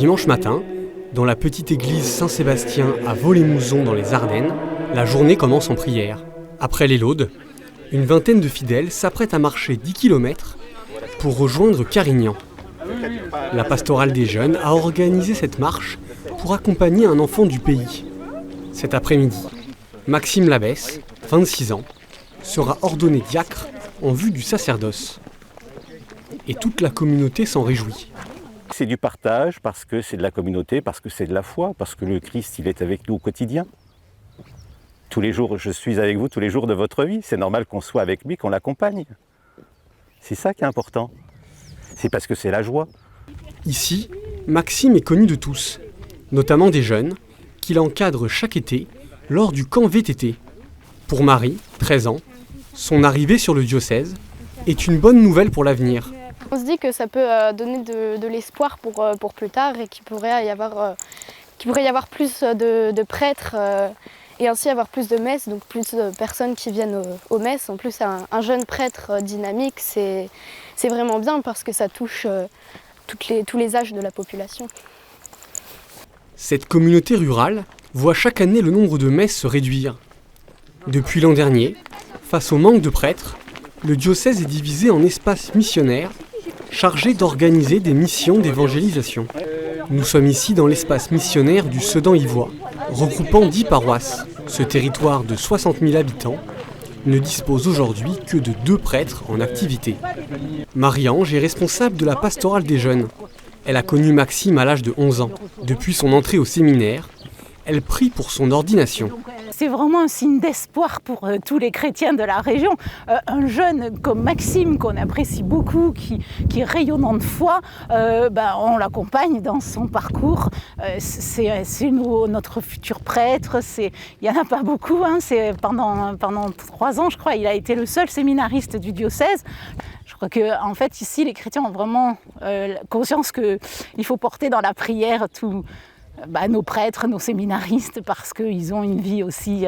dimanche matin, dans la petite église Saint-Sébastien à Vaux-les-Mouzons dans les Ardennes, la journée commence en prière. Après les laudes, une vingtaine de fidèles s'apprêtent à marcher 10 km pour rejoindre Carignan. La pastorale des jeunes a organisé cette marche pour accompagner un enfant du pays. Cet après-midi, Maxime Labesse, 26 ans, sera ordonné diacre en vue du sacerdoce. Et toute la communauté s'en réjouit. C'est du partage parce que c'est de la communauté, parce que c'est de la foi, parce que le Christ, il est avec nous au quotidien. Tous les jours, je suis avec vous tous les jours de votre vie. C'est normal qu'on soit avec lui, qu'on l'accompagne. C'est ça qui est important. C'est parce que c'est la joie. Ici, Maxime est connu de tous, notamment des jeunes, qu'il encadre chaque été lors du camp VTT. Pour Marie, 13 ans, son arrivée sur le diocèse est une bonne nouvelle pour l'avenir. On se dit que ça peut donner de l'espoir pour plus tard et qu'il pourrait y avoir plus de prêtres et ainsi avoir plus de messes, donc plus de personnes qui viennent aux messes. En plus, un jeune prêtre dynamique, c'est vraiment bien parce que ça touche tous les âges de la population. Cette communauté rurale voit chaque année le nombre de messes se réduire. Depuis l'an dernier, face au manque de prêtres, le diocèse est divisé en espaces missionnaires chargés d'organiser des missions d'évangélisation. Nous sommes ici dans l'espace missionnaire du Sedan-Ivois, regroupant 10 paroisses. Ce territoire de 60 000 habitants ne dispose aujourd'hui que de 2 prêtres en activité. Marie-Ange est responsable de la pastorale des jeunes. Elle a connu Maxime à l'âge de 11 ans. Depuis son entrée au séminaire, elle prie pour son ordination. C'est vraiment un signe d'espoir pour tous les chrétiens de la région. Un jeune comme Maxime, qu'on apprécie beaucoup, qui est rayonnant de foi, on l'accompagne dans son parcours. C'est notre futur prêtre. Il n'y en a pas beaucoup. Pendant 3 ans, je crois, il a été le seul séminariste du diocèse. Je crois qu'en fait, ici, les chrétiens ont vraiment conscience qu'il faut porter dans la prière nos prêtres, nos séminaristes, parce qu'ils ont une vie aussi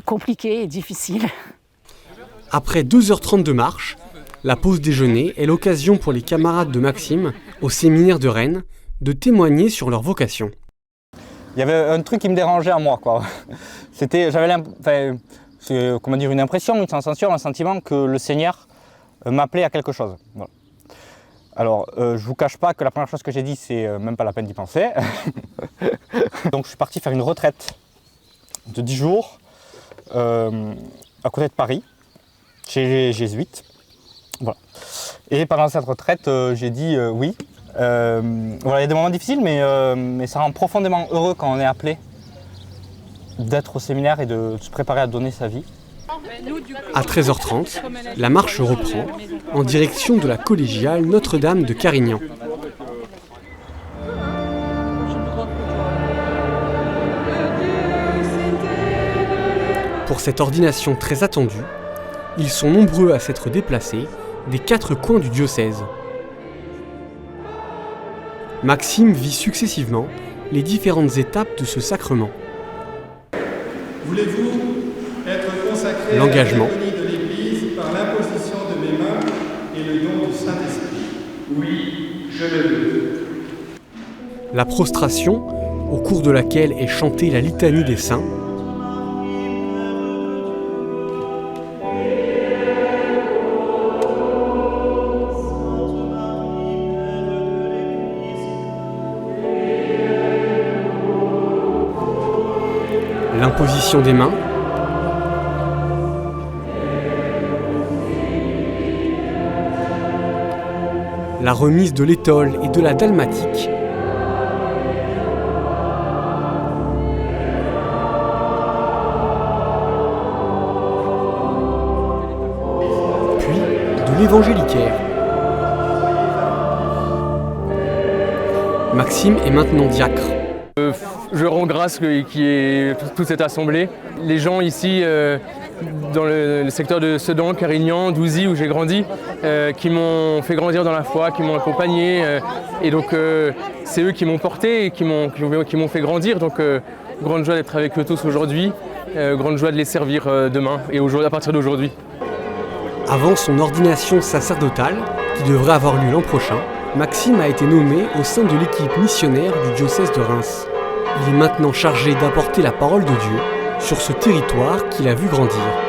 compliquée et difficile. Après 2h30 de marche, la pause déjeuner est l'occasion pour les camarades de Maxime, au séminaire de Rennes, de témoigner sur leur vocation. Il y avait un truc qui me dérangeait en moi, quoi. J'avais une impression, une sensation, un sentiment que le Seigneur m'appelait à quelque chose. Voilà. Alors, je ne vous cache pas que la première chose que j'ai dit, c'est même pas la peine d'y penser. Donc, je suis parti faire une retraite de 10 jours à côté de Paris, chez les jésuites. Voilà. Et pendant cette retraite, j'ai dit oui. Il y a des moments difficiles, mais ça rend profondément heureux quand on est appelé d'être au séminaire et de se préparer à donner sa vie. À 13h30, la marche reprend en direction de la collégiale Notre-Dame de Carignan. Pour cette ordination très attendue, ils sont nombreux à s'être déplacés des 4 coins du diocèse. Maxime vit successivement les différentes étapes de ce sacrement. Voulez-vous être consacré l'engagement, à l'Église de l'Église par l'imposition de mes mains et le don du Saint-Esprit? Oui, je le veux. La prostration, au cours de laquelle est chantée la litanie des saints. L'imposition des mains. La remise de l'étole et de la dalmatique. Puis de l'évangélicaire. Maxime est maintenant diacre. Je rends grâce qu'il y ait toute cette assemblée. Les gens ici, dans le secteur de Sedan, Carignan, Douzy, où j'ai grandi, qui m'ont fait grandir dans la foi, qui m'ont accompagné. Et donc, c'est eux qui m'ont porté et qui m'ont fait grandir. Donc, grande joie d'être avec eux tous aujourd'hui. Grande joie de les servir demain et à partir d'aujourd'hui. Avant son ordination sacerdotale, qui devrait avoir lieu l'an prochain, Maxime a été nommé au sein de l'équipe missionnaire du diocèse de Reims. Il est maintenant chargé d'apporter la parole de Dieu sur ce territoire qu'il a vu grandir.